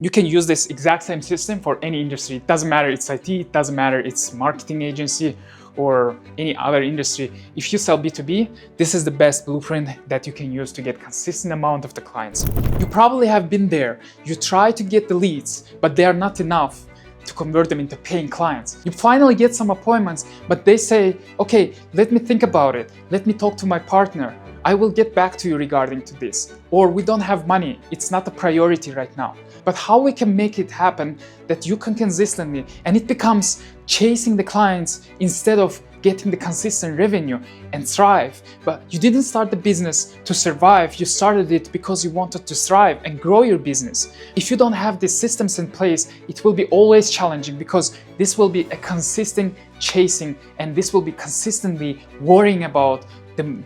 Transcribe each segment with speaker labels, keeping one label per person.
Speaker 1: You can use this exact same system for any industry. It doesn't matter it's IT, it doesn't matter it's marketing agency or any other industry. If you sell B2B, this is the best blueprint that you can use to get consistent amount of the clients. You probably have been there. You try to get the leads, but they are not enough to convert them into paying clients. You finally get some appointments, but they say, okay, let me think about it. Let me talk to my partner. I will get back to you regarding to this. Or we don't have money. It's not a priority right now. But how we can make it happen that you can consistently, and it becomes chasing the clients instead of getting the consistent revenue and thrive. But you didn't start the business to survive. You started it because you wanted to thrive and grow your business. If you don't have these systems in place, it will be always challenging because this will be a consistent chasing and this will be consistently worrying about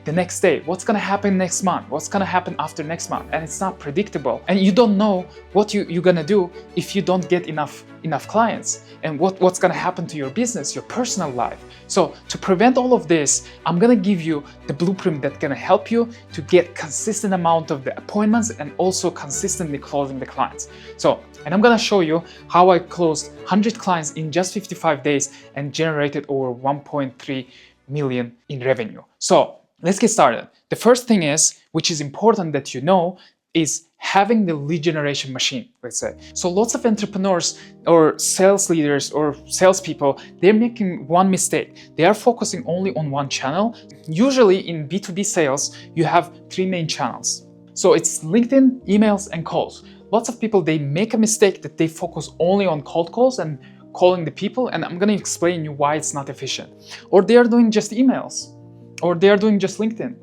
Speaker 1: the next day, what's gonna happen next month, what's gonna happen after next month, and it's not predictable. And you don't know what you're gonna do if you don't get enough clients, and what's gonna happen to your business, your personal life. So to prevent all of this, I'm gonna give you the blueprint that's gonna help you to get consistent amount of the appointments and also consistently closing the clients. And I'm gonna show you how I closed 100 clients in just 55 days and generated over 1.3 million in revenue. So let's get started. The first thing is, which is important that you know, is having the lead generation machine, let's say. So lots of entrepreneurs or sales leaders or salespeople, they're making one mistake. They are focusing only on one channel. Usually in B2B sales, you have three main channels. So it's LinkedIn, emails, and calls. Lots of people, they make a mistake that they focus only on cold calls and calling the people, and I'm gonna explain you why it's not efficient. Or they are doing just emails, or they are doing just LinkedIn.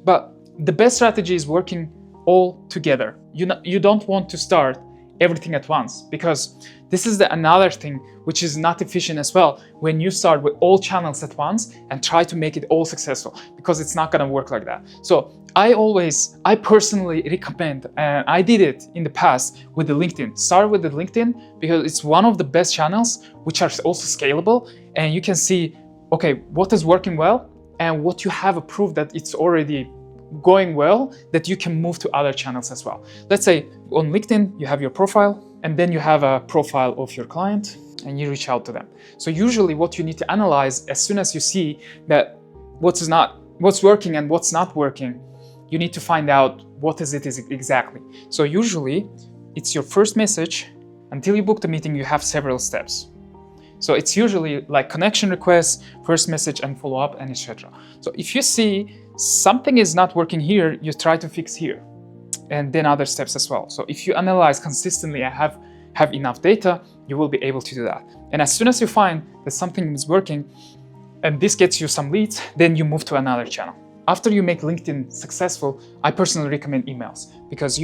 Speaker 1: But the best strategy is working all together. You don't want to start everything at once, because this is another thing which is not efficient as well, when you start with all channels at once and try to make it all successful, because it's not gonna work like that. So I personally recommend, and I did it in the past with the LinkedIn. Start with the LinkedIn because it's one of the best channels which are also scalable, and you can see, okay, what is working well and what you have approved that it's already going well, that you can move to other channels as well. Let's say on LinkedIn, you have your profile, and then you have a profile of your client and you reach out to them. So usually what you need to analyze as soon as you see that what's working and what's not working, you need to find out what is it exactly. So usually it's your first message. Until you book the meeting, you have several steps. So it's usually like connection requests, first message and follow up, and etc. So if you see something is not working here, you try to fix here, and then other steps as well. So if you analyze consistently and have enough data, you will be able to do that. And as soon as you find that something is working and this gets you some leads, then you move to another channel. After you make LinkedIn successful, I personally recommend emails, because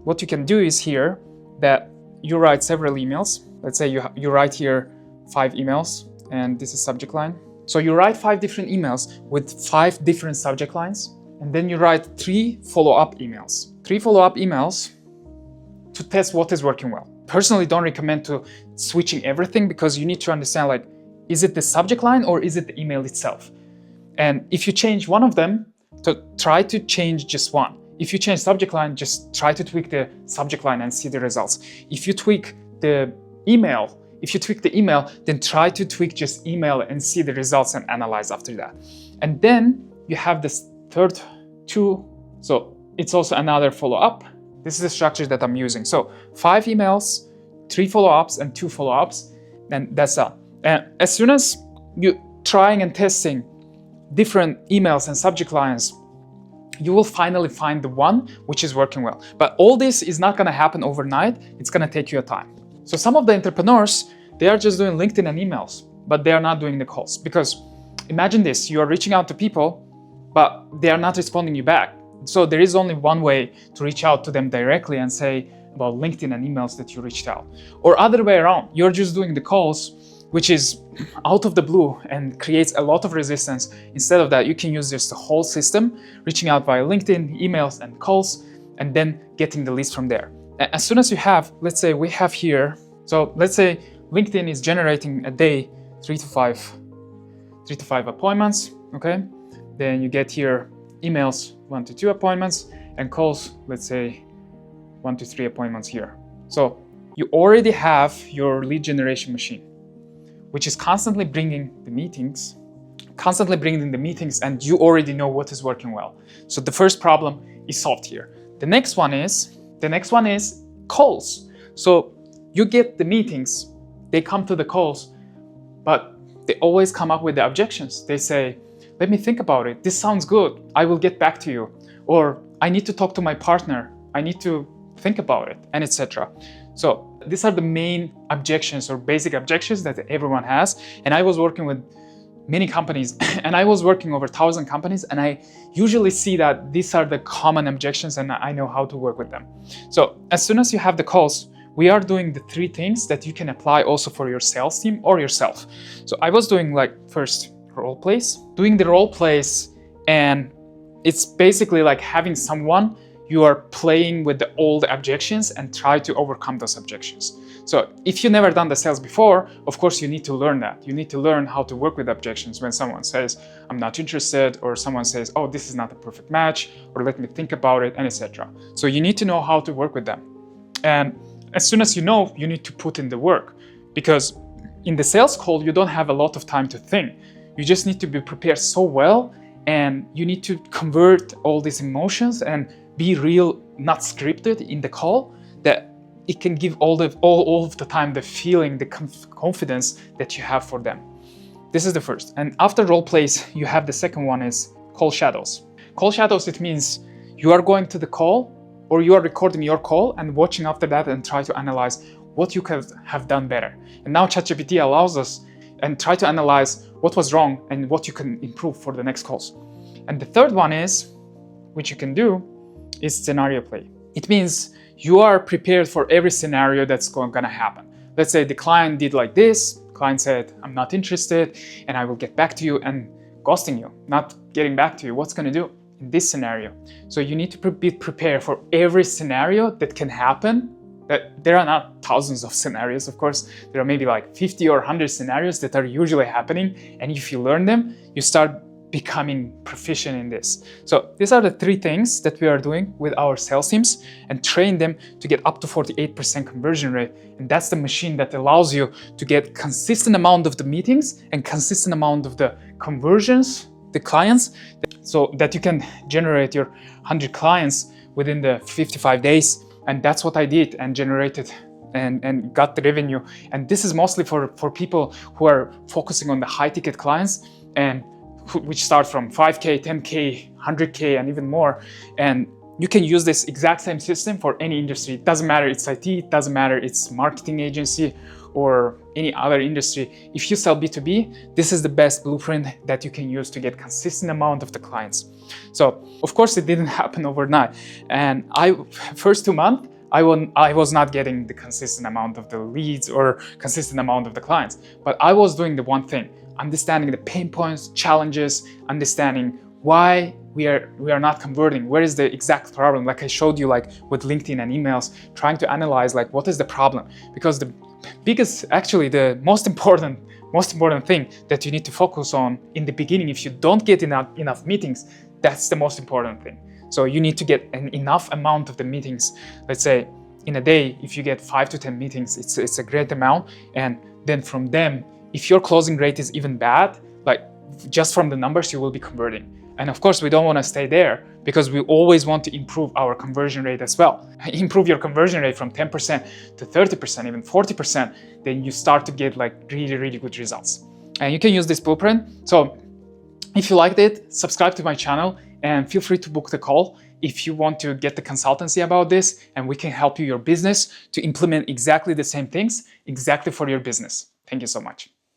Speaker 1: what you can do is here that you write several emails. Let's say you write here 5 emails, and this is subject line. So you write 5 different emails with 5 different subject lines, and then you write 3 follow-up emails. 3 follow-up emails to test what is working well. Personally, don't recommend to switching everything, because you need to understand, like, is it the subject line or is it the email itself? And if you change one of them, to try to change just one. If you change subject line, just try to tweak the subject line and see the results. If you tweak the email, then try to tweak just email and see the results and analyze after that. And then you have this third 2. So it's also another follow-up. This is the structure that I'm using. So 5 emails, 3 follow-ups, and 2 follow-ups, and that's all. And as soon as you're trying and testing different emails and subject lines, you will finally find the one which is working well. But all this is not gonna happen overnight. It's gonna take you a time. So some of the entrepreneurs, they are just doing LinkedIn and emails, but they are not doing the calls. Because imagine this, you are reaching out to people, but they are not responding you back. So there is only one way to reach out to them directly and say about LinkedIn and emails that you reached out. Or other way around, you're just doing the calls, which is out of the blue and creates a lot of resistance. Instead of that, you can use just the whole system, reaching out via LinkedIn, emails, and calls, and then getting the leads from there. As soon as you have, let's say we have here, so let's say LinkedIn is generating a day 3 to 5 appointments, okay? Then you get here emails 1 to 2 appointments, and calls, let's say 1 to 3 appointments here. So you already have your lead generation machine, which is constantly bringing the meetings, and you already know what is working well. So the first problem is solved here. The next one is calls. So you get the meetings, they come to the calls, but they always come up with the objections. They say, let me think about it. This sounds good. I will get back to you. Or I need to talk to my partner. I need to think about it, and etc. So these are the main objections or basic objections that everyone has. And I was working with many companies and I was working over 1,000 companies, and I usually see that these are the common objections and I know how to work with them. So as soon as you have the calls, we are doing the 3 things that you can apply also for your sales team or yourself. So I was doing first role plays, and it's basically like having someone you are playing with the old objections and try to overcome those objections. So if you've never done the sales before, of course you need to learn that. You need to learn how to work with objections when someone says, I'm not interested, or someone says, oh, this is not a perfect match, or let me think about it, and etc. So you need to know how to work with them. And as soon as you know, you need to put in the work, because in the sales call, you don't have a lot of time to think. You just need to be prepared so well, and you need to convert all these emotions and be real, not scripted in the call, that it can give all of the time the feeling, the confidence that you have for them. This is the first. And after role plays, you have the second one is call shadows. Call shadows, it means you are going to the call, or you are recording your call and watching after that and try to analyze what you could have done better. And now ChatGPT allows us and try to analyze what was wrong and what you can improve for the next calls. And the third one is, which you can do, is scenario play. It means you are prepared for every scenario that's going to happen. Let's say the client did like this, client said, I'm not interested, and I will get back to you, and ghosting you, not getting back to you. What's going to do in this scenario? So you need to be prepared for every scenario that can happen. That there are not thousands of scenarios, of course. There are maybe 50 or 100 scenarios that are usually happening. And if you learn them, you start becoming proficient in this. So these are the 3 things that we are doing with our sales teams and train them to get up to 48% conversion rate. And that's the machine that allows you to get consistent amount of the meetings and consistent amount of the conversions, the clients, so that you can generate your 100 clients within the 55 days. And that's what I did and generated and got the revenue. And this is mostly for people who are focusing on the high ticket clients, and which start from 5K, 10K, 100K, and even more. And you can use this exact same system for any industry. It doesn't matter it's IT, it doesn't matter it's marketing agency or any other industry. If you sell B2B, this is the best blueprint that you can use to get consistent amount of the clients. So of course it didn't happen overnight. And first 2 months, I was not getting the consistent amount of the leads or consistent amount of the clients, but I was doing the one thing, understanding the pain points, challenges, understanding why we are not converting. Where is the exact problem? Like I showed you, with LinkedIn and emails, trying to analyze what is the problem. Because the biggest, actually the most important thing that you need to focus on in the beginning, if you don't get enough meetings, that's the most important thing. So you need to get an enough amount of the meetings. Let's say in a day, if you get 5 to 10 meetings, it's a great amount. And then from them, if your closing rate is even bad, just from the numbers, you will be converting. And of course, we don't want to stay there, because we always want to improve our conversion rate as well. Improve your conversion rate from 10% to 30%, even 40%, then you start to get really, really good results. And you can use this blueprint. So if you liked it, subscribe to my channel and feel free to book the call if you want to get the consultancy about this, and we can help you your business to implement exactly the same things exactly for your business. Thank you so much.